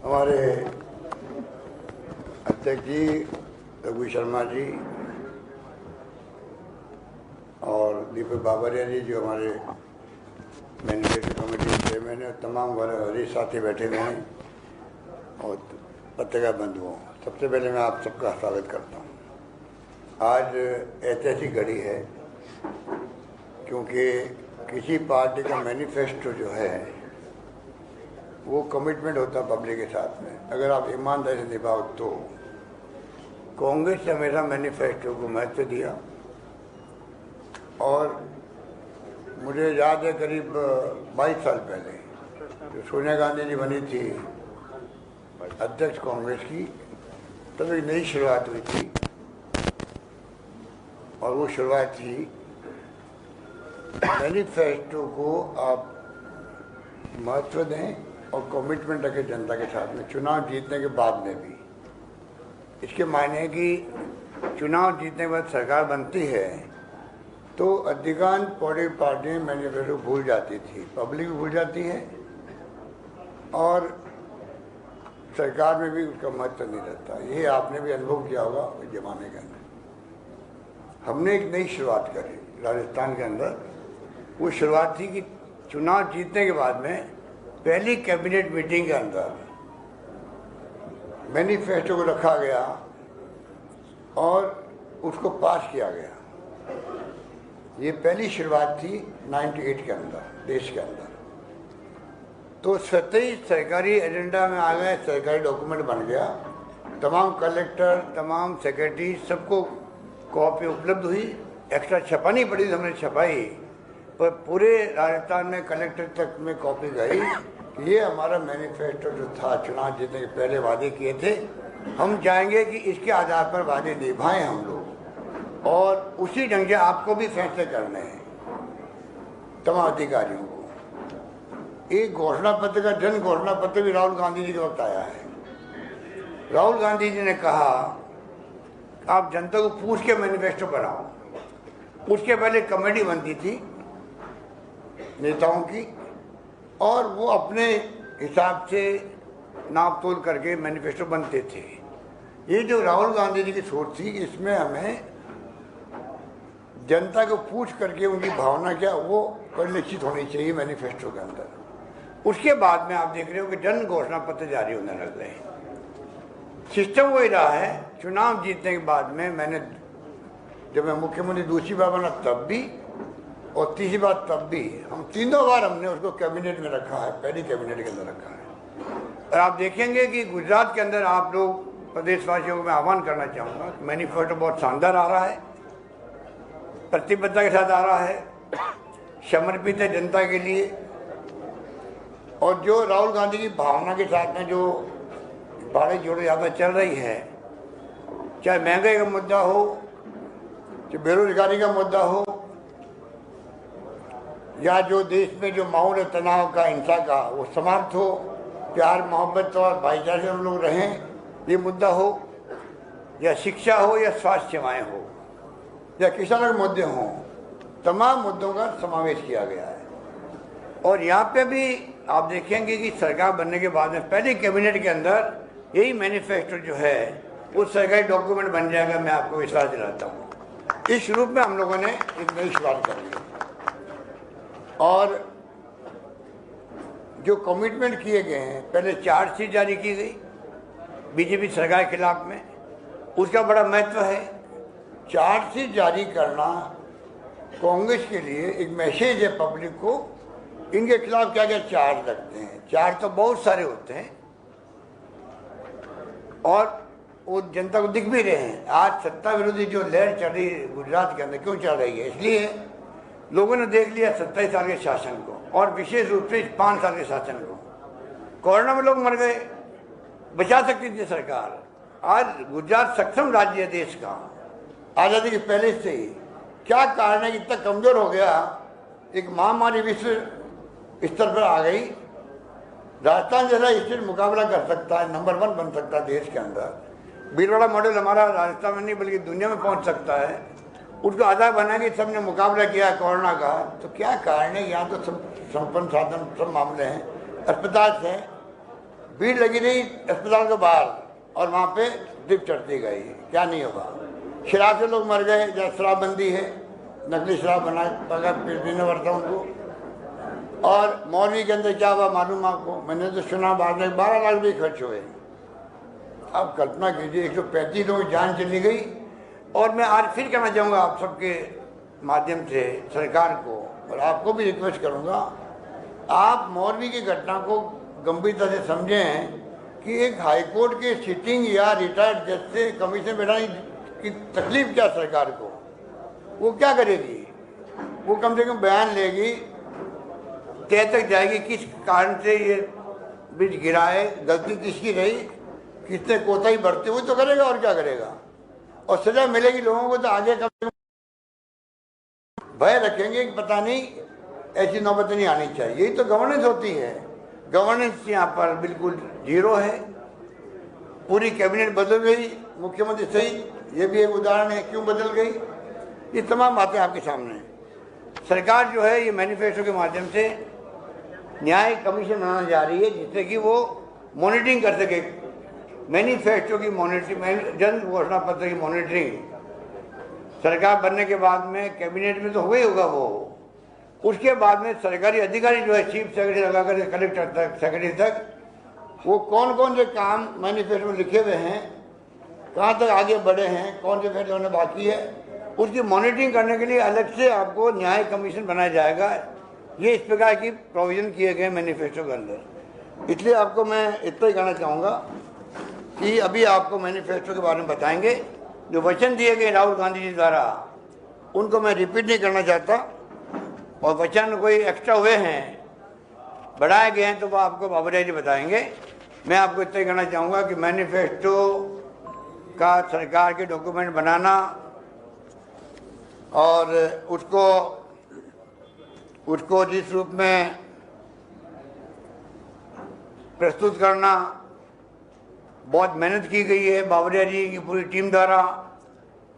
हमारे अध्यक्ष जी रघु शर्मा जी और दीपक बाबरिया जी जो हमारे मैनिफेस्टो कमेटी के चेयरमैन है, तमाम हमारे साथी बैठे हुए हैं और पत्रकार बंधुओं, सबसे पहले मैं आप सबका स्वागत करता हूँ। आज ऐतिहासिक घड़ी है क्योंकि किसी पार्टी का मैनिफेस्टो जो है वो कमिटमेंट होता है पब्लिक के साथ में। अगर आप ईमानदारी से निभाओ तो कांग्रेस ने हमेशा मैनिफेस्टो को महत्व दिया और मुझे याद है करीब 22 साल पहले जो सोनिया गांधी जी बनी थी अध्यक्ष कांग्रेस की, तब एक नई शुरुआत हुई थी और वो शुरुआत थी मैनिफेस्टो को आप महत्व दें और कमिटमेंट रखें जनता के साथ में चुनाव जीतने के बाद में भी। इसके मायने है कि चुनाव जीतने के बाद सरकार बनती है तो अधिकांश पॉलिटिकल पार्टियां मैनिफेस्टो भूल जाती थी, पब्लिक भी भूल जाती है और सरकार में भी उसका महत्व नहीं रहता। ये आपने भी अनुभव किया होगा उस जमाने के अंदर। हमने एक नई शुरुआत करी राजस्थान के अंदर। वो शुरुआत थी कि चुनाव जीतने के बाद में पहली कैबिनेट मीटिंग के अंदर मैनिफेस्टो को रखा गया और उसको पास किया गया। ये पहली शुरुआत थी 98 के अंदर देश के अंदर। तो स्वतः ही सरकारी एजेंडा में आ गए, सरकारी डॉक्यूमेंट बन गया। तमाम कलेक्टर, तमाम सेक्रेटरी सबको कॉपी उपलब्ध हुई। एक्स्ट्रा छपानी पड़ी तो हमने छपाई, पर पूरे राजस्थान में कलेक्टर तक में कॉपी गई कि ये हमारा मैनिफेस्टो जो था चुनाव जीतने के पहले वादे किए थे, हम चाहेंगे कि इसके आधार पर वादे निभाएं हम लोग और उसी ढंग से आपको भी फैसले करने हैं तमाम अधिकारियों को। एक घोषणा पत्र का जन घोषणा पत्र भी राहुल गांधी जी के वक्त आया है। राहुल गांधी जी ने कहा आप जनता को पूछ के मैनिफेस्टो बनाओ। उसके पहले कमेटी बनती थी नेताओं की और वो अपने हिसाब से नाप तोल करके मैनिफेस्टो बनते थे। ये जो राहुल गांधी जी की सोच थी, इसमें हमें जनता को पूछ करके उनकी भावना क्या वो परिलक्षित होनी चाहिए मैनिफेस्टो के अंदर। उसके बाद में आप देख रहे हो कि जन घोषणा पत्र जारी होने लग गए। सिस्टम वही रहा है। चुनाव जीतने के बाद में मैंने जब मैं मुख्यमंत्री दूसरी बार बना तब भी और तीसरी बार तब भी, हम तीनों बार हमने उसको कैबिनेट में रखा है, पहली कैबिनेट के अंदर रखा है। और आप देखेंगे कि गुजरात के अंदर आप लोग प्रदेशवासियों को मैं आह्वान करना चाहूँगा, मैनिफेस्टो बहुत शानदार आ रहा है, प्रतिबद्धता के साथ आ रहा है, समर्पित है जनता के लिए। और जो राहुल गांधी की भावना के साथ में जो भारत जोड़ो यात्रा चल रही है, चाहे महंगाई का मुद्दा हो, चाहे बेरोजगारी का मुद्दा हो, या जो देश में जो माहौल तनाव का, हिंसा का, वो समाप्त हो, प्यार मोहब्बत और भाईचारे से हम लोग रहें, ये मुद्दा हो, या शिक्षा हो या स्वास्थ्य सेवाएं हो या किसानों के मुद्दे हों, तमाम मुद्दों का समावेश किया गया है। और यहाँ पे भी आप देखेंगे कि सरकार बनने के बाद में पहले कैबिनेट के अंदर यही मैनिफेस्टो जो है वो सरकारी डॉक्यूमेंट बन जाएगा। मैं आपको विश्वास दिलाता हूँ। इस रूप में हम लोगों ने एक नई शुरुआत कर ली और जो कमिटमेंट किए गए हैं, पहले चार्जशीट जारी की गई बीजेपी सरकार के खिलाफ में, उसका बड़ा महत्व है। चार्जशीट जारी करना कांग्रेस के लिए एक मैसेज है पब्लिक को, इनके खिलाफ क्या क्या चार्ज लगते हैं। चार्ज तो बहुत सारे होते हैं और वो जनता को दिख भी रहे हैं। आज सत्ता विरोधी जो लहर चल रही है गुजरात के अंदर, क्यों चल रही है? इसलिए लोगों ने देख लिया 27 साल के शासन को और विशेष रूप से 5 साल के शासन को। कोरोना में लोग मर गए, बचा सकती थी सरकार। आज गुजरात सक्षम राज्य है देश का, आज़ादी के पहले से ही। क्या कारण है कि इतना कमजोर हो गया? एक महामारी विश्व स्तर पर आ गई। राजस्थान जैसा स्टेट मुकाबला कर सकता है, नंबर 1 बन सकता है देश के अंदर। भीलवाड़ा मॉडल हमारा राजस्थान में नहीं बल्कि दुनिया में पहुंच सकता है। उसको आधार बना के सबने मुकाबला किया कोरोना का। तो क्या कारण है? यहाँ तो सब संपन्न साधन सब मामले हैं, अस्पताल हैं, भीड़ लगी रही अस्पताल के बाहर और वहाँ पे ड्रिप चढ़ती गई। क्या नहीं होगा, शराब से लोग मर गए, जब शराबबंदी है, नकली शराब बना पीने पड़ता उनको। और मौलवी के अंदर क्या हुआ मालूम आपको, मैंने तो सुना बाद में 12 लाख रुपये खर्च हुए। आप कल्पना कीजिए 135 लोगों की जान चली गई। और मैं आज फिर कहना चाहूँगा आप सबके माध्यम से सरकार को, और आपको भी रिक्वेस्ट करूँगा, आप मौलवी की घटना को गंभीरता से समझें कि एक हाईकोर्ट के सिटिंग या रिटायर्ड जज से कमीशन बैठाने की तकलीफ क्या सरकार को, वो क्या करेगी? वो कम से कम बयान लेगी, तय तक जाएगी किस कारण से ये ब्रिज गिरा है, गलती किसकी रही, किसने कोताही बरती, वो तो करेगा और क्या करेगा। और सजा मिलेगी लोगों को तो आगे कम से कम भय रखेंगे कि पता नहीं ऐसी नौबत नहीं आनी चाहिए। यही तो गवर्नेंस होती है। गवर्नेंस यहाँ पर बिल्कुल जीरो है। पूरी कैबिनेट बदल गई, मुख्यमंत्री सहित, ये भी एक उदाहरण है क्यों बदल गई। ये तमाम बातें आपके सामने हैं। सरकार जो है ये मैनिफेस्टो के माध्यम से न्याय कमीशन बनाने जा रही है जिससे कि वो मॉनिटरिंग कर सके। मैनिफेस्टो की मॉनिटरिंग, जन घोषणा पत्र की मॉनिटरिंग सरकार बनने के बाद में कैबिनेट में तो हो ही होगा वो। उसके बाद में सरकारी अधिकारी जो है चीफ सेक्रेटरी लगाकर कलेक्टर तक, सेक्रेटरी तक, वो कौन कौन से काम मैनिफेस्टो में लिखे हुए हैं, कहाँ तक आगे बढ़े हैं, कौन से फैसले होने बाकी है, उसकी मॉनिटरिंग करने के लिए अलग से आपको न्याय कमीशन बनाया जाएगा। ये इस प्रकार की प्रोविजन किए गए मैनिफेस्टो के अंदर। इसलिए आपको मैं इतना ही कहना चाहूँगा कि अभी आपको मैनिफेस्टो के बारे में बताएंगे। जो वचन दिए गए राहुल गांधी जी द्वारा, उनको मैं रिपीट नहीं करना चाहता, और वचन कोई एक्स्ट्रा हुए हैं, बढ़ाए गए हैं, तो वो आपको बाबरिया जी बताएंगे। मैं आपको इतना ही कहना चाहूँगा कि मैनिफेस्टो का सरकार के डॉक्यूमेंट बनाना और उसको जिस रूप में प्रस्तुत करना, बहुत मेहनत की गई है बाबरिया जी की पूरी टीम द्वारा।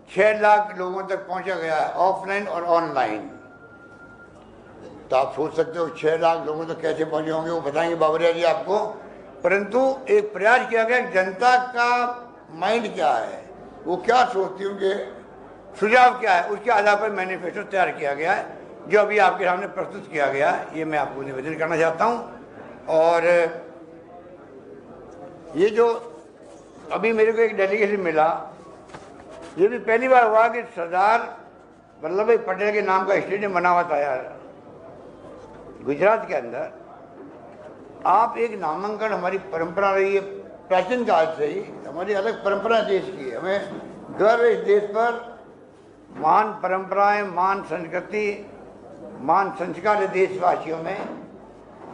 6 लाख लोगों तक पहुंचा गया है, ऑफलाइन और ऑनलाइन। तो आप सोच सकते हो 6 लाख लोगों तक कैसे पहुंचे होंगे, वो बताएंगे बाबरिया जी आपको। परंतु एक प्रयास किया गया, जनता का माइंड क्या है, वो क्या सोचती है, उनके सुझाव क्या है, उसके आधार पर मैनिफेस्टो तैयार किया गया है, जो अभी आपके सामने प्रस्तुत किया गया है। ये मैं आपको निवेदन करना चाहता हूँ। और ये जो अभी मेरे को एक डेलीगेशन मिला, ये भी पहली बार हुआ कि सरदार वल्लभ भाई पटेल के नाम का स्टेडियम बना हुआ था यार गुजरात के अंदर। आप एक नामांकन, हमारी परंपरा रही है प्राचीन काल से ही, हमारी अलग परंपरा देश की है, हमें गर्व है इस देश पर। महान परंपराएं, महान संस्कृति, महान संस्कार है देशवासियों में।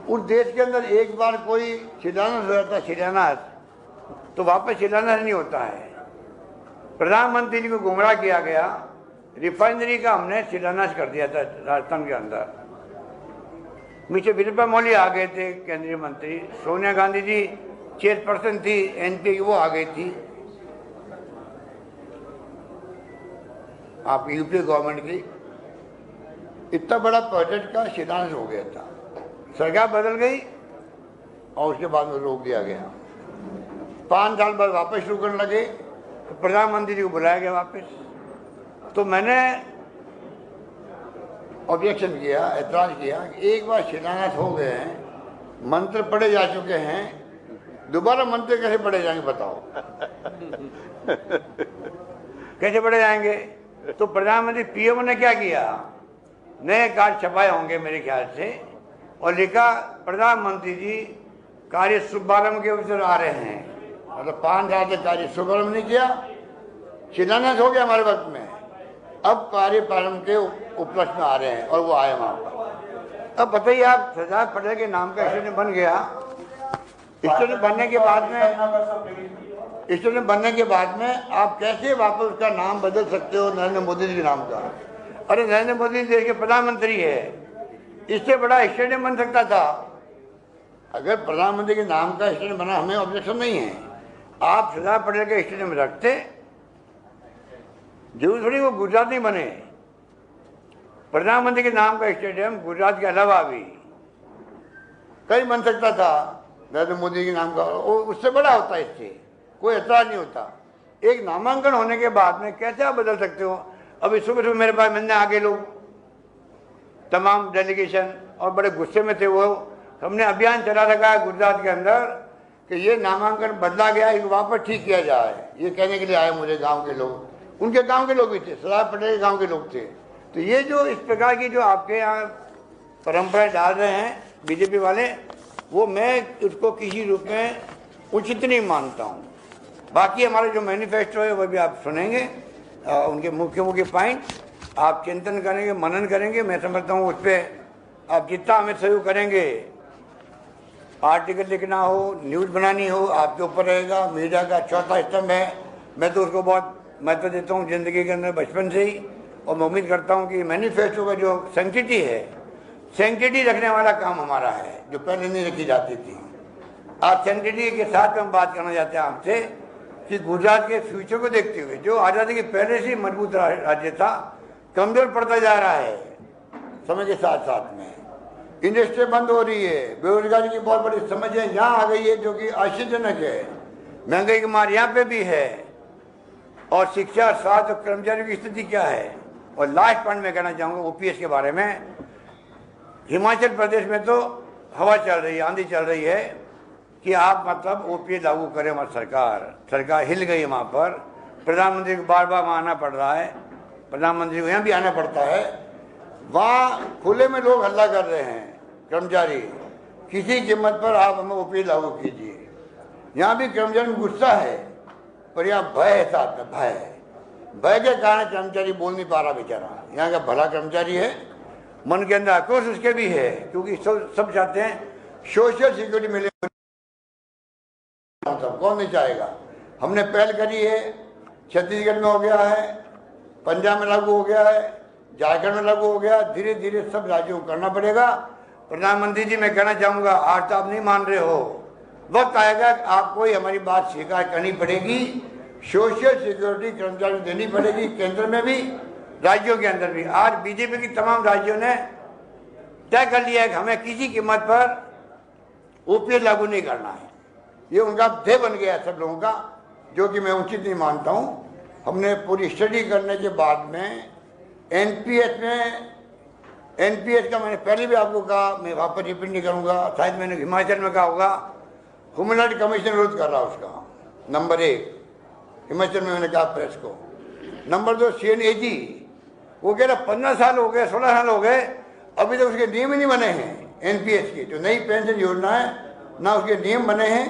उस देश के अंदर एक बार कोई शिलान्यास हो जाता, शिलान्यास, तो वापस शिलान्यास नहीं होता है। प्रधानमंत्री जी को गुमराह किया गया, रिफाइनरी का हमने शिलान्यास कर दिया था राजस्थान के अंदर। नीचे वीरप्पा मोइली आ गए थे केंद्रीय मंत्री, सोनिया गांधी जी चेयरपर्सन थी एनपी की, वो आ गई थी। आप यूपी गवर्नमेंट की इतना बड़ा प्रोजेक्ट का शिलान्यास हो गया था, सरकार बदल गई और उसके बाद में रोक दिया गया। 5 साल बाद वापस शुरू करने लगे, तो प्रधानमंत्री जी को बुलाया गया वापस। तो मैंने ऑब्जेक्शन किया, ऐतराज किया कि एक बार शिलान्यास हो गए हैं, मंत्र पढ़े जा चुके हैं, दोबारा मंत्र कैसे पढ़े जाएंगे बताओ कैसे पढ़े जाएंगे। तो प्रधानमंत्री पीएम ने क्या किया, नए कार्ड छपाए होंगे मेरे ख्याल से, और लिखा प्रधानमंत्री जी कार्य शुभारंभ के अवसर आ रहे हैं। मतलब 5 साल से कार्य शुभारंभ नहीं किया, शिलान्यास हो गया हमारे वक्त में, अब कार्य प्रारंभ के उपलक्ष्य में आ रहे हैं, और वो आए वहाँ पर। अब बताइए आप, सरदार पटेल के नाम का स्टेडियम बन गया। स्टेडियम बनने के बाद में आप कैसे वापस उसका नाम बदल सकते हो नरेंद्र मोदी जी के नाम का। अरे नरेंद्र मोदी देश के प्रधानमंत्री है, इससे बड़ा स्टेडियम बन सकता था। अगर प्रधानमंत्री के नाम का स्टेडियम बना, हमें ऑब्जेक्शन नहीं है। आप सरदार पटेल के स्टेडियम रखते, जरूर थोड़ी वो गुजरात नहीं बने। प्रधानमंत्री के नाम का स्टेडियम गुजरात के अलावा भी कहीं बन सकता था। नरेंद्र मोदी के नाम का, उससे बड़ा होता है, इससे कोई एतराज नहीं होता। एक नामांकन होने के बाद में कैसे आप बदल सकते हो? अभी सुबह सुबह मेरे पास मिलने आगे लोग, तमाम डेलीगेशन, और बड़े गुस्से में थे वो। हमने अभियान चला रखा है गुजरात के अंदर कि ये नामांकन बदला गया, इनको वापस ठीक किया जाए। ये कहने के लिए आए मुझे गांव के लोग, उनके गांव के लोग भी थे, सरदार पटेल के गांव के लोग थे। तो ये जो इस प्रकार की जो आपके यहाँ परंपराएं डाल रहे हैं बीजेपी वाले, वो मैं उसको किसी रूप में उचित नहीं मानता हूँ। बाकी हमारा जो मैनिफेस्टो है वो भी आप सुनेंगे, उनके मुख्य मुख्य पॉइंट आप चिंतन करेंगे, मनन करेंगे। मैं समझता हूँ उस पर आप जितना हमें सहयोग करेंगे, आर्टिकल लिखना हो, न्यूज़ बनानी हो, आपके ऊपर रहेगा। मीडिया का चौथा स्तंभ है, मैं तो उसको बहुत महत्व देता हूँ ज़िंदगी के अंदर बचपन से ही। और मैं उम्मीद करता हूँ कि मैनिफेस्टो का जो सेंटिटी है, सेंटिटी रखने वाला काम हमारा है, जो पहले नहीं रखी जाती थी। आज सेंटिटी के साथ हम बात करना चाहते हैं आपसे कि गुजरात के फ्यूचर को देखते हुए, जो आज़ादी के पहले से मजबूत राज्य था, कमजोर पड़ता जा रहा है समय के साथ साथ में। इंडस्ट्री बंद हो रही है, बेरोजगारी की बहुत बड़ी समस्या यहाँ आ गई है जो कि आश्चर्यजनक है। महंगाई की मार यहाँ पे भी है, और शिक्षा, स्वास्थ्य और कर्मचारियों की स्थिति क्या है। और लास्ट पॉइंट में कहना चाहूँगा ओपीएस के बारे में। हिमाचल प्रदेश में तो हवा चल रही है, आंधी चल रही है कि आप मतलब ओपीएस लागू करें। हमारी सरकार हिल गई है वहाँ पर। प्रधानमंत्री को बार बार वहाँ आना पड़ रहा है, प्रधानमंत्री को यहाँ भी आना पड़ता है। वहाँ खुले में लोग हल्ला कर रहे हैं, कर्मचारी, किसी कीमत पर आप हमें ओपीएस लागू कीजिए। यहाँ भी कर्मचारी में गुस्सा है, पर यहाँ भय है साथ में, भय के कारण कर्मचारी बोल नहीं पा रहा बेचारा। यहाँ का भला कर्मचारी है, मन के अंदर आक्रोश उसके भी है, क्योंकि सब चाहते हैं सोशल सिक्योरिटी मिले। कौन नहीं चाहेगा? हमने पहल करी है, छत्तीसगढ़ में हो गया है, पंजाब में लागू हो गया है, झारखंड में लागू हो गया। धीरे धीरे सब राज्यों को करना पड़ेगा। प्रधानमंत्री जी, मैं कहना चाहूँगा, आज तो आप नहीं मान रहे हो, वक्त आएगा आपको ही हमारी बात स्वीकार करनी पड़ेगी। सोशल सिक्योरिटी कर्मचारी को देनी पड़ेगी, केंद्र में भी, राज्यों के अंदर भी। आज बीजेपी की तमाम राज्यों ने तय कर लिया है कि हमें किसी कीमत पर ओपीएस लागू नहीं करना है। ये उनका ध्येय बन गया सब लोगों का, जो कि मैं उचित नहीं मानता हूँ। हमने पूरी स्टडी करने के बाद में एनपीएस का मैंने पहले भी आपको कहा, मैं वापस रिपीट नहीं करूँगा, शायद मैंने हिमाचल में कहा होगा। ह्यूमन राइट कमीशन विरोध कर रहा उसका, नंबर 1 हिमाचल में मैंने कहा प्रेस को। नंबर 2 CNAG, वो कह रहा 15 साल हो गए, 16 साल हो गए, अभी तक उसके नियम ही नहीं बने हैं। एनपीएस की जो नई पेंशन योजना है, ना उसके नियम बने हैं,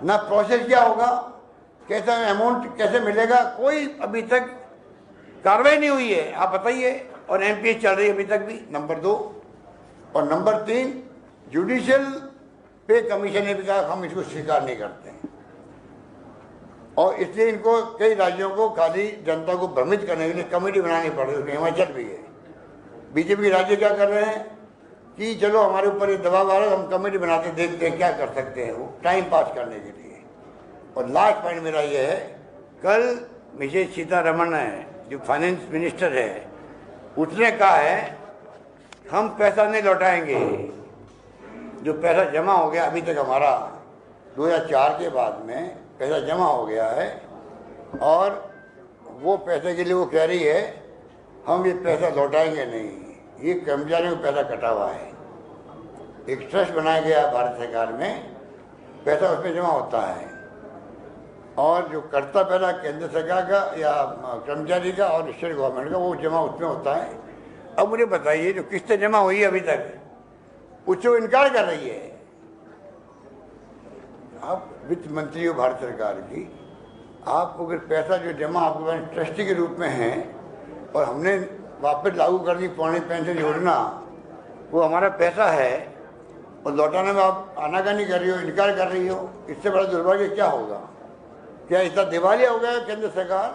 ना प्रोसेस क्या होगा, कैसा अमाउंट कैसे मिलेगा, कोई अभी तक कार्रवाई नहीं हुई है। आप बताइए। और एनपीएस चल रही है अभी तक भी, नंबर 2। और नंबर 3, जुडिशियल पे कमीशन ने भी कहा हम इसको स्वीकार नहीं करते हैं। और इसलिए इनको कई राज्यों को खाली जनता को भ्रमित करने के लिए कमेटी बनानी पड़ रही है। हिमाचल भी है। बीजेपी के राज्य क्या कर रहे हैं कि चलो हमारे ऊपर ये दबाव आ रहा है, हम कमेटी बनाते देखते हैं क्या कर सकते हैं, वो टाइम पास करने के लिए। और लास्ट पॉइंट मेरा ये है, कल मिसेस सीतारमण है जो फाइनेंस मिनिस्टर है, उसने कहा है हम पैसा नहीं लौटाएंगे। जो पैसा जमा हो गया अभी तक हमारा 2004 के बाद में पैसा जमा हो गया है, और वो पैसे के लिए वो कह रही है हम ये पैसा लौटाएंगे नहीं। ये कर्मचारियों को पैसा कटा हुआ है, एक ट्रस्ट बनाया गया भारत सरकार में, पैसा उसमें जमा होता है, और जो करता पैसा केंद्र सरकार का या कर्मचारी का और स्टेट गवर्नमेंट का, वो जमा उसमें होता है। अब मुझे बताइए जो किस्तें जमा हुई है अभी तक, उससे इनकार कर रही है। आप वित्त मंत्री हो भारत सरकार की, आप अगर पैसा जो जमा आपके पास ट्रस्टी के रूप में है, और हमने वापस लागू कर दी पुरानी पेंशन योजना, वो हमारा पैसा है, और लौटाने में आप आनाकानी कर रही हो, इनकार कर रही हो, इससे बड़ा दुर्भाग्य क्या होगा? क्या इतना दिवालिया हो गया केंद्र सरकार?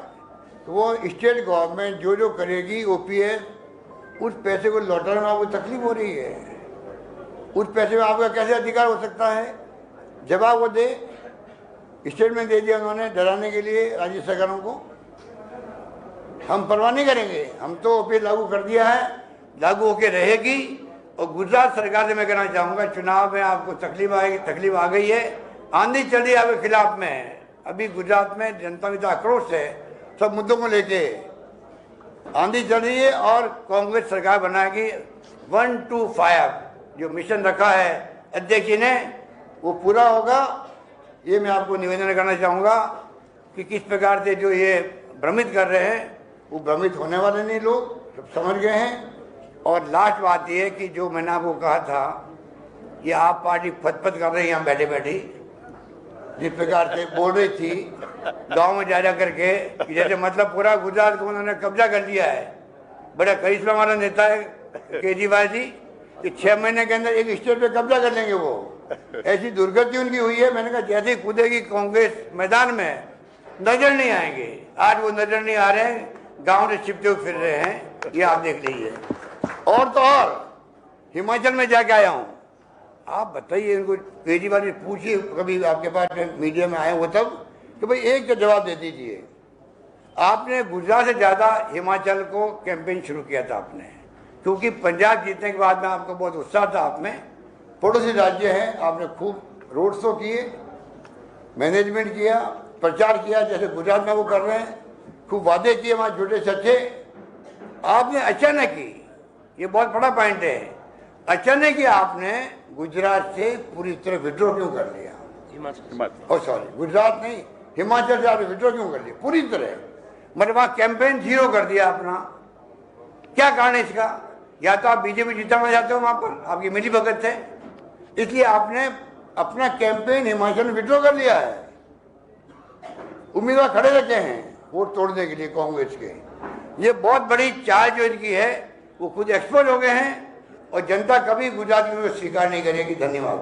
तो वो स्टेट गवर्नमेंट जो जो करेगी ओपीएस, उस पैसे को लौटाने में आपको तकलीफ हो रही है। उस पैसे में आपका कैसे अधिकार हो सकता है? जवाब वो दे। स्टेटमेंट दे दिया उन्होंने डराने के लिए राज्य सरकारों को। हम परवाह नहीं करेंगे, हम तो ओपीएस लागू कर दिया है, लागू होकर रहेगी, और गुजरात सरकार से मैं कहना चाहूँगा, चुनाव में आपको तकलीफ आ गई है, आंधी चल रही है आपके खिलाफ में। अभी गुजरात में जनता में आक्रोश है, सब मुद्दों को लेके आंधी चल रही है और कांग्रेस सरकार बनाएगी। 1-2-5 जो मिशन रखा है अध्यक्ष जी ने, वो पूरा होगा। ये मैं आपको निवेदन करना चाहूँगा कि किस प्रकार से जो ये भ्रमित कर रहे हैं, वो भ्रमित होने वाले नहीं, लोग सब समझ गए हैं। और लास्ट बात ये है कि जो मैंने आपको कहा था, ये आप पार्टी फतफत कर रही है यहाँ बैठे बैठी, जिस प्रकार से बोल रही थी गांव में जा करके कि जैसे मतलब पूरा गुजरात को उन्होंने कब्जा कर लिया है। बड़ा करिश्मा वाला नेता है केजरीवाल जी कि 6 महीने के अंदर एक स्टेट पे कब्जा कर लेंगे वो। ऐसी दुर्गति उनकी हुई है। मैंने कहा जैसे ही कूदेगी कांग्रेस मैदान में, नजर नहीं आएंगे। आज वो नजर नहीं आ रहे हैं, गाँव से छिपते हुए फिर रहे हैं, ये आप देख लीजिए। और तो और हिमाचल में जाके आया हूँ, आप बताइए इनको, केजरीवाल जी पूछिए कभी आपके पास मीडिया में आए हो तब, कि भाई एक का जवाब दे दीजिए। आपने गुजरात से ज़्यादा हिमाचल को कैंपेन शुरू किया था आपने, क्योंकि पंजाब जीतने के बाद में आपको बहुत उत्साह था। आप में पड़ोसी राज्य हैं, आपने खूब रोड शो किए, मैनेजमेंट किया, प्रचार किया, जैसे गुजरात में वो कर रहे हैं, खूब वादे किए वहाँ झूठे सच्चे। आपने अचानक ही, ये बहुत बड़ा पॉइंट है, अचानक ही आपने गुजरात से पूरी तरह विड्रॉ क्यों कर लिया? सॉरी, गुजरात नहीं, हिमाचल से आपने विड्रॉ क्यों कर लिया पूरी तरह? मतलब वहाँ कैंपेन जीरो कर दिया अपना। क्या कारण है इसका? या तो आप बीजेपी जिताना चाहते हो वहां पर, आपकी मिली भगत है, इसलिए आपने अपना कैंपेन हिमाचल में विड्रॉ कर लिया है। उम्मीदवार खड़े रखे हैं वोट तोड़ने के लिए कांग्रेस के। ये बहुत बड़ी चाल जो इनकी है, वो खुद एक्सपोज हो गए हैं और जनता कभी गुजरात में स्वीकार नहीं करेगी। धन्यवाद।